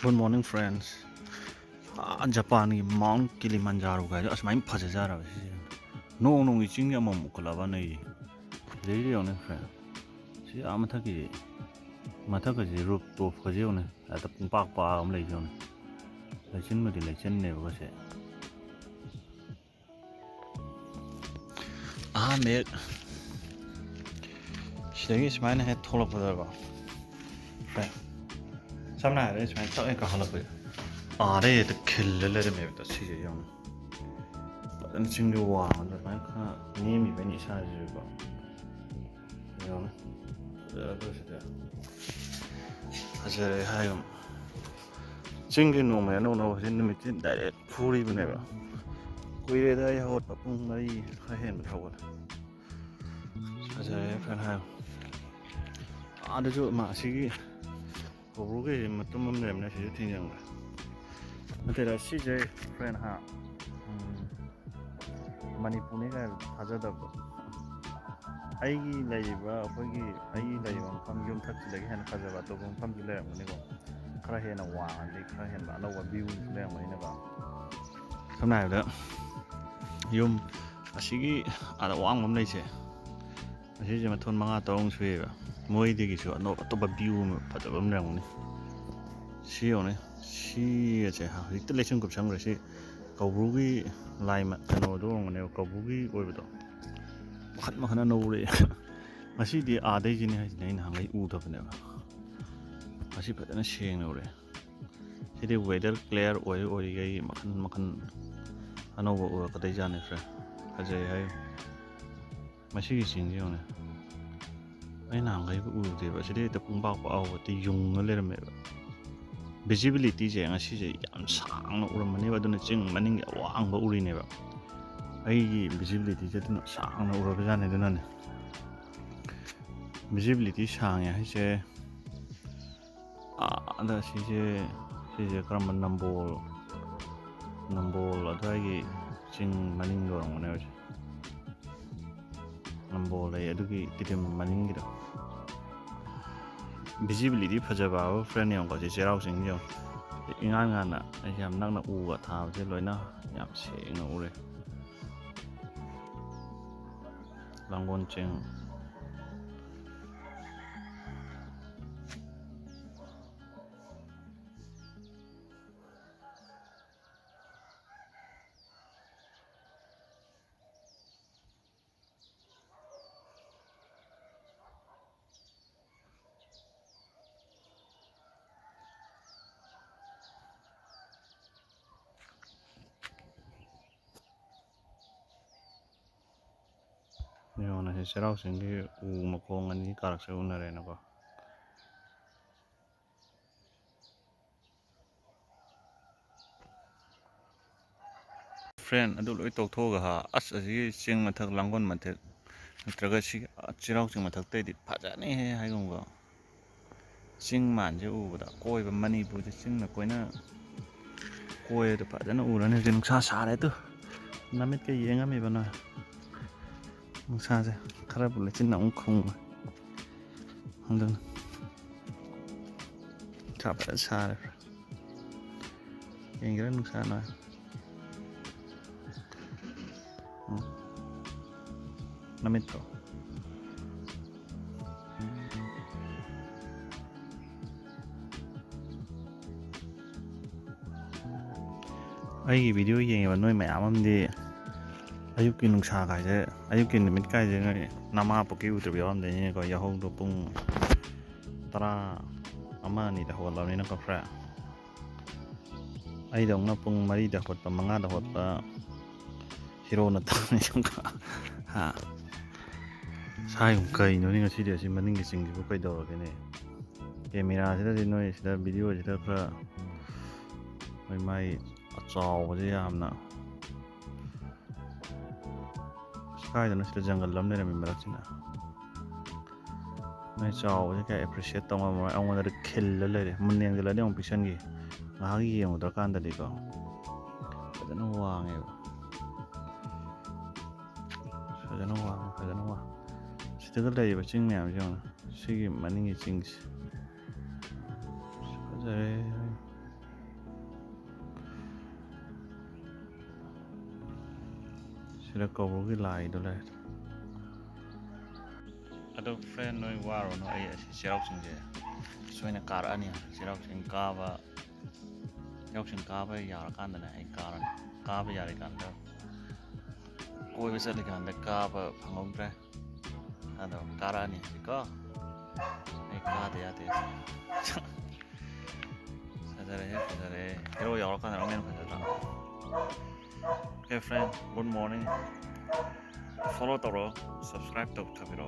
Good morning, friends. Japan ki Mount Kilimanjaro guys. As my pajajara. No, no, it's in your mom. Kulavana. Really on friend. See, I'm Mataki. Mataka roof to Fajone at the Park Palm Legion. Legend with the legend never was it. Mate. She is mine head toll of whatever. Friend. Some night is my talking a holiday. They the killer let him have the sea young. But then sing the war on the bank near me when he says you go. You know, I said, I am singing no man, no, in the meeting that fully never. We did I hold up my hand hold. I said, I have. I do my sea. Rugi, Matumum, and she's young. But there are CJ friend. Manipur fajaba. I labor, I lay on some young touch like hand fajaba to come to them when they go. Crahen a while, they crahen, but no view them when never. Sometimes, Yum, a shiggy at a one of nature. A shijamaton mangatong swear. Moi diggy, no top of view, but of them. She on it. She is a relation of some receipt. Kabugi lime and odong and Kabugi over the What Mahana no way. I see the Ade in his name hung out of never. I see put a shame over. See the weather clear oil or a macan Hanover or Katajan. As I have my she is in the owner. I now gave Udi, but she did the Pumba over the young little mirror. Visibility is a sea and sang or maneuver than a ching manning a wang uri never. I visibility is not sang or represented. Visibility sang, I say, the she's a crumb number, a dry ching manning or whenever. Number I educate him manning. Visibility fajaba friend young got his rousing young. In Angana, I am not over town, Loina, yam saying over Langon Ching. You know, his rousing the Umacong and the character owner. Friend, I don't talk to her as he sing at Langon Matet. Tragashi, Chirauching Matate, Pajani, I don't go. Sing man, you would koi money put the sing the coiner. Koi the Pajana Uran is in Sasare. Namit Yang Amibana. Saze, Carabul, in Kong. And then Tap as hard. Ingrid Sana. Namito. I video yang no may amam di ayukin nung sa kaya ayukin limit kaya nga nama poki utre biyam de ko yahong do pung tara ama ni da hawala ni ka fra ay dong na pung mari da hot pa mga da hot pa hero na ta ni ka ha sai yung kai no ni nga si dia si maning gising di ko kai do ke ne camera sida di no sida video sida fra mai chào cái gì na sky đó nó sẽ jungle lắm nên là mình mới china mai chào cái appreciate tông mà ông ấy được kill lên mình nên cái là đi ông picture gì mà cái gì mà đó can đấy có cái nó hoàng ấy cái nó hoàng sẽ cái đây và chính nào chứ suy nghĩ mà những cái chính cái ꯁꯤꯗ ꯀꯧꯕ꯭ꯔꯨꯒꯤ ꯂꯥꯏꯗꯣ ꯂꯩꯔꯦ ꯑꯗꯣ friend ꯅꯣꯏ ꯋꯥꯔꯨꯅꯨ ꯑꯩ ꯑꯁꯤ ꯆꯩꯔꯥꯎ ꯆꯤꯡꯁꯦ ꯁꯣꯏꯅ ꯀꯥꯔꯛꯑꯅꯤ ꯆꯩꯔꯥꯎ ꯆꯤꯡ ꯀꯥꯕ ꯆꯩꯔꯥꯎ ꯀꯥꯕ ꯌꯥꯔꯀꯥꯟꯗꯅꯦ ꯑꯩ ꯀꯥꯔꯅꯤ ꯀꯥꯕ ꯌꯥꯔꯤꯀꯥꯟꯗ ꯀꯣꯏꯕ ꯆꯠꯂꯤꯀꯥꯟꯗ ꯀꯥꯕ ꯐꯪꯍꯧꯗ꯭ꯔꯦ ꯑꯗꯣ ꯀꯥꯔꯛꯑꯅꯤ ꯀꯣ ꯑꯩ ꯀꯥꯗ ꯌꯥꯗꯦ ꯐꯖꯔꯦ ꯍꯦꯔꯣ ꯌꯥꯎꯔꯀꯥꯟꯗ ꯑꯃꯨꯛ ꯍꯦꯟꯅ ꯐꯖꯗ꯭ꯔꯥ Okay friend, good morning. Follow tꯧꯔꯣ, subscribe ꯇꯧꯊꯕꯤꯔꯣ.